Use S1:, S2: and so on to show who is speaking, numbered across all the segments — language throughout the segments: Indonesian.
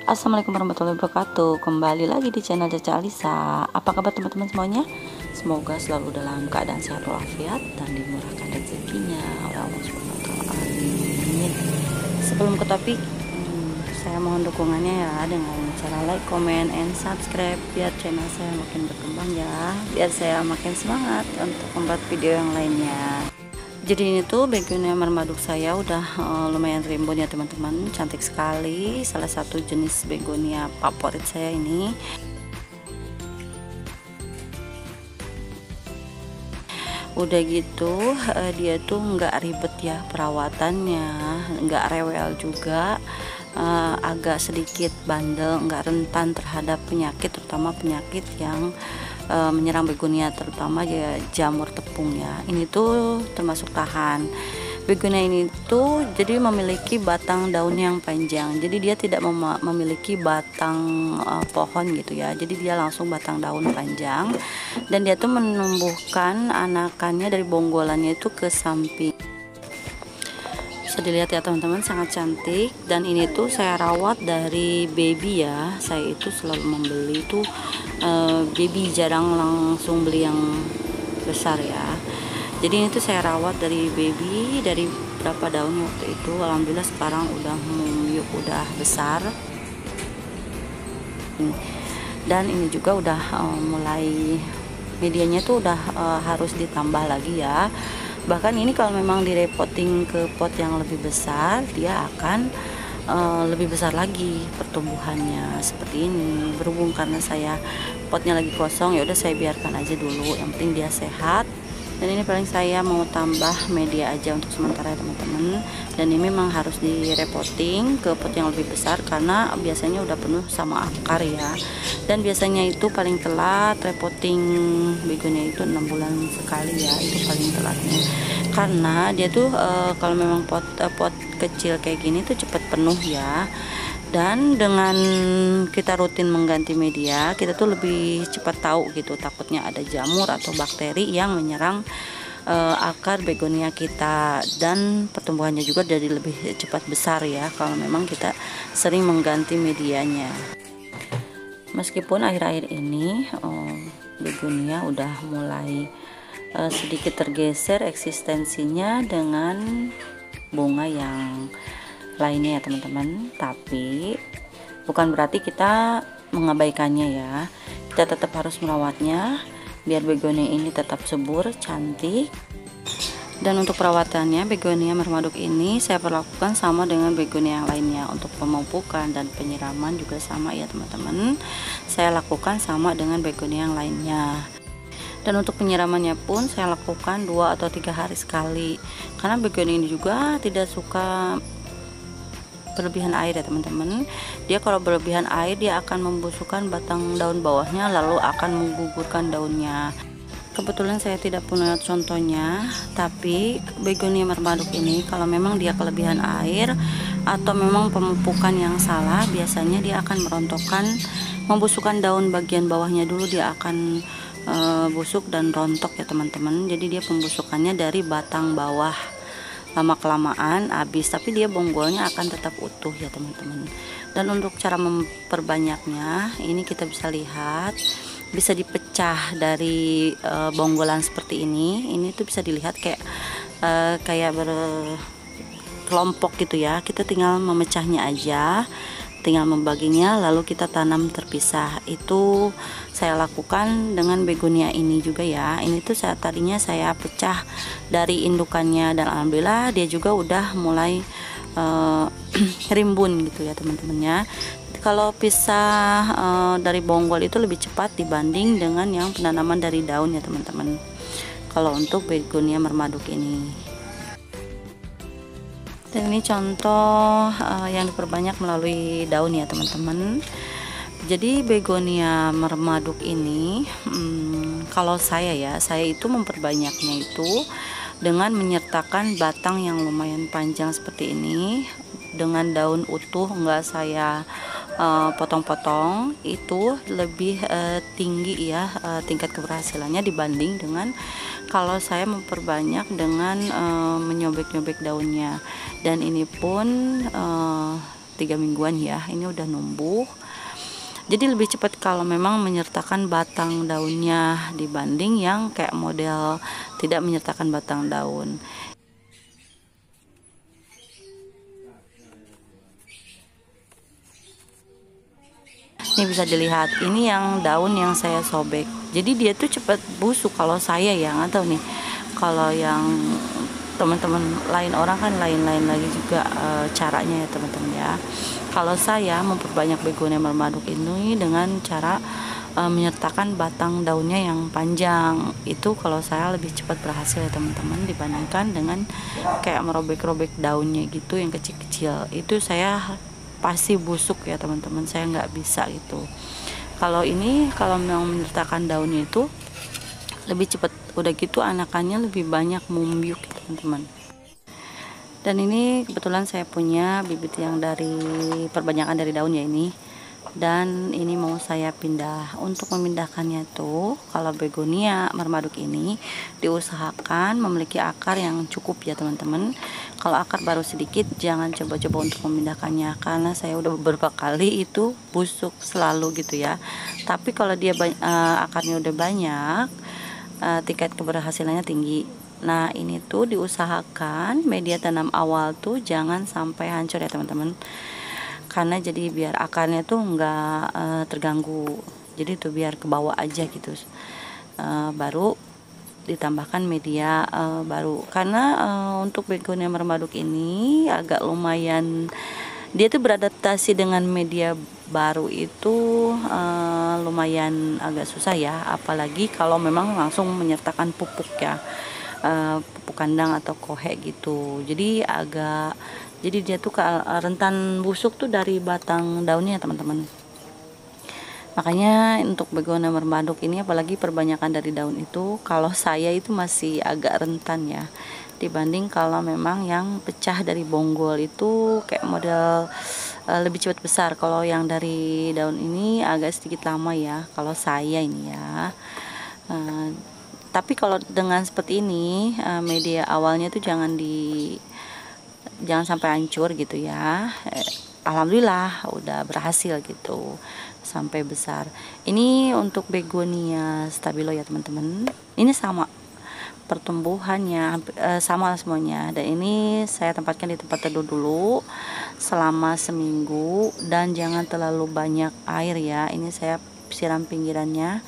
S1: Assalamualaikum warahmatullahi wabarakatuh. Kembali lagi di channel Caca Alisa. Apa kabar teman-teman semuanya? Semoga selalu dalam keadaan sehat walafiat dan dimurahkan rezekinya oleh Allah Subhanahu wa taala. Amin. Sebelum ke topik, saya mohon dukungannya ya dengan cara like, comment, and subscribe biar channel saya makin berkembang ya. Biar saya makin semangat untuk membuat video yang lainnya. Jadi ini tuh begonia mermaduk saya udah lumayan rimbun ya teman-teman, cantik sekali, salah satu jenis begonia favorit saya ini. Udah gitu dia tuh nggak ribet ya perawatannya, nggak rewel juga, agak sedikit bandel, nggak rentan terhadap penyakit, terutama penyakit yang menyerang begonia, terutama ya jamur tepung ya. Ini tuh termasuk tahan. Begonia ini tuh jadi memiliki batang daun yang panjang, jadi dia tidak memiliki batang pohon gitu ya, jadi dia langsung batang daun panjang, dan dia tuh menumbuhkan anakannya dari bonggolannya itu ke samping. Bisa dilihat ya teman-teman, sangat cantik. Dan ini tuh saya rawat dari baby ya, saya itu selalu membeli tuh baby, jarang langsung beli yang besar ya. Jadi ini tuh saya rawat dari baby, dari berapa daun waktu itu, alhamdulillah sekarang udah muyuk, udah besar. Dan ini juga udah mulai medianya tuh udah harus ditambah lagi ya. Bahkan ini kalau memang direpotting ke pot yang lebih besar, dia akan lebih besar lagi pertumbuhannya seperti ini. Berhubung karena saya potnya lagi kosong, ya udah saya biarkan aja dulu, yang penting dia sehat. Dan ini paling saya mau tambah media aja untuk sementara ya teman-teman. Dan ini memang harus direpotting ke pot yang lebih besar karena biasanya udah penuh sama akar ya. Dan biasanya itu paling telat repotting begonia itu 6 bulan sekali ya, itu paling telatnya. Karena dia tuh kalau memang pot kecil kayak gini tuh cepat penuh ya. Dan dengan kita rutin mengganti media, kita tuh lebih cepat tahu gitu, takutnya ada jamur atau bakteri yang menyerang akar begonia kita, dan pertumbuhannya juga jadi lebih cepat besar ya kalau memang kita sering mengganti medianya. Meskipun akhir-akhir ini begonia udah mulai sedikit tergeser eksistensinya dengan bunga yang lainnya ya teman-teman, tapi bukan berarti kita mengabaikannya ya. Kita tetap harus merawatnya biar begonia ini tetap subur, cantik. Dan untuk perawatannya, begonia mermaduk ini saya perlakukan sama dengan begonia yang lainnya. Untuk pemupukan dan penyiraman juga sama ya teman-teman, saya lakukan sama dengan begonia yang lainnya. Dan untuk penyiramannya pun saya lakukan 2 atau 3 hari sekali, karena begonia ini juga tidak suka berlebihan air ya teman-teman. Dia kalau berlebihan air dia akan membusukkan batang daun bawahnya, lalu akan menggugurkan daunnya. Kebetulan saya tidak punya contohnya, tapi begonia mermaduk ini kalau memang dia kelebihan air atau memang pemupukan yang salah, biasanya dia akan merontokkan, membusukkan daun bagian bawahnya dulu, dia akan busuk dan rontok ya teman-teman. Jadi dia pembusukannya dari batang bawah, lama kelamaan habis, tapi dia bonggolnya akan tetap utuh ya teman-teman. Dan untuk cara memperbanyaknya, ini kita bisa lihat, bisa dipecah dari bonggolan seperti ini. Ini tuh bisa dilihat kayak berkelompok gitu ya. Kita tinggal memecahnya aja, tinggal membaginya, lalu kita tanam terpisah. Itu saya lakukan dengan begonia ini juga ya. Ini tuh tadinya saya pecah dari indukannya, dan alhamdulillah dia juga udah mulai rimbun gitu ya teman-teman ya. Kalau pisah dari bonggol itu lebih cepat dibanding dengan yang penanaman dari daun ya teman-teman, kalau untuk begonia mermaduk ini. Dan ini contoh yang diperbanyak melalui daun ya teman-teman. Jadi begonia mermaduk ini kalau saya itu memperbanyaknya itu dengan menyertakan batang yang lumayan panjang seperti ini dengan daun utuh, enggak saya potong-potong. Itu lebih tinggi ya tingkat keberhasilannya dibanding dengan kalau saya memperbanyak dengan menyobek-nyobek daunnya. Dan ini pun 3 mingguan ya, ini udah numbuh. Jadi lebih cepat kalau memang menyertakan batang daunnya dibanding yang kayak model tidak menyertakan batang daun. Ini bisa dilihat, ini yang daun yang saya sobek. Jadi dia tuh cepat busuk kalau saya ya, nggak tahu nih. Kalau yang teman-teman lain orang kan lain-lain lagi juga caranya ya teman-teman ya. Kalau saya memperbanyak begonia mermaduk ini dengan cara menyertakan batang daunnya yang panjang. Itu kalau saya lebih cepat berhasil ya teman-teman, dibandingkan dengan kayak merobek-robek daunnya gitu yang kecil-kecil. Itu saya pasti busuk ya teman-teman, saya nggak bisa gitu. Kalau ini kalau memang menyertakan daunnya itu lebih cepat, udah gitu anakannya lebih banyak membiuk ya teman-teman. Dan ini kebetulan saya punya bibit yang dari perbanyakan dari daun ya ini, dan ini mau saya pindah. Untuk memindahkannya tuh, kalau begonia mermaduk ini diusahakan memiliki akar yang cukup ya teman-teman. Kalau akar baru sedikit, jangan coba-coba untuk memindahkannya, karena saya udah beberapa kali itu busuk selalu gitu ya. Tapi kalau dia akarnya udah banyak, tingkat keberhasilannya tinggi. Nah ini tuh diusahakan media tanam awal tuh jangan sampai hancur ya teman-teman, karena jadi biar akarnya tuh nggak terganggu. Jadi tuh biar ke bawah aja gitu. Baru ditambahkan media baru, karena untuk begonia mermaduk ini agak lumayan, dia tuh beradaptasi dengan media baru itu lumayan agak susah ya, apalagi kalau memang langsung menyertakan pupuk ya, pupuk kandang atau kohe gitu. Jadi dia tuh rentan busuk tuh dari batang daunnya teman-teman. Makanya untuk begonia mermaduk ini, apalagi perbanyakan dari daun itu, kalau saya itu masih agak rentan ya, dibanding kalau memang yang pecah dari bonggol itu kayak model lebih cepat besar. Kalau yang dari daun ini agak sedikit lama ya kalau saya ini ya. Tapi kalau dengan seperti ini, media awalnya tuh jangan sampai hancur gitu ya. Alhamdulillah udah berhasil gitu sampai besar. Ini untuk begonia stabilo ya teman-teman. Ini sama pertumbuhannya, sama semuanya. Dan ini saya tempatkan di tempat teduh dulu selama seminggu, dan jangan terlalu banyak air ya. Ini saya siram pinggirannya,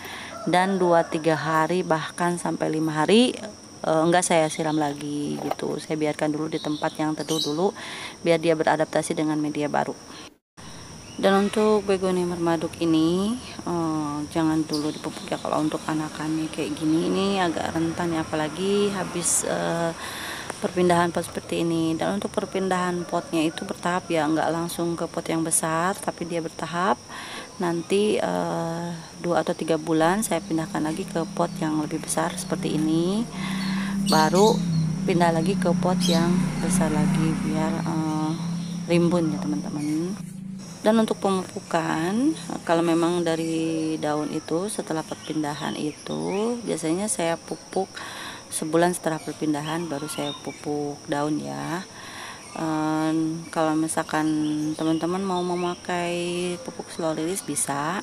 S1: dan 2-3 hari bahkan sampai 5 hari enggak saya siram lagi gitu. Saya biarkan dulu di tempat yang teduh dulu biar dia beradaptasi dengan media baru. Dan untuk begonia mermaduk ini jangan dulu dipupuk ya kalau untuk anakannya kayak gini. Ini agak rentan ya, apalagi habis perpindahan pot seperti ini. Dan untuk perpindahan potnya itu bertahap ya, nggak langsung ke pot yang besar, tapi dia bertahap. Nanti 2 atau 3 bulan saya pindahkan lagi ke pot yang lebih besar seperti ini, baru pindah lagi ke pot yang besar lagi biar rimbun ya teman-teman. Dan untuk pemupukan, kalau memang dari daun itu setelah perpindahan itu biasanya saya pupuk sebulan setelah perpindahan, baru saya pupuk daun ya. Kalau misalkan teman-teman mau memakai pupuk slow release bisa,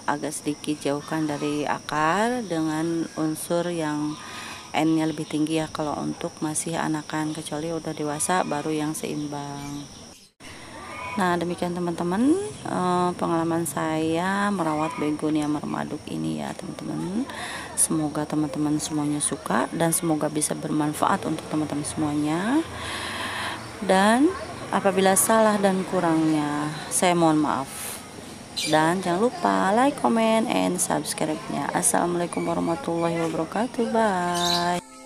S1: agak sedikit jauhkan dari akar dengan unsur yang N-nya lebih tinggi ya kalau untuk masih anakan, kecuali udah dewasa baru yang seimbang. Nah demikian teman-teman pengalaman saya merawat begonia mermaduk ini ya teman-teman. Semoga teman-teman semuanya suka dan semoga bisa bermanfaat untuk teman-teman semuanya. Dan apabila salah dan kurangnya saya mohon maaf. Dan jangan lupa like, comment, and subscribe-nya. Assalamualaikum warahmatullahi wabarakatuh. Bye.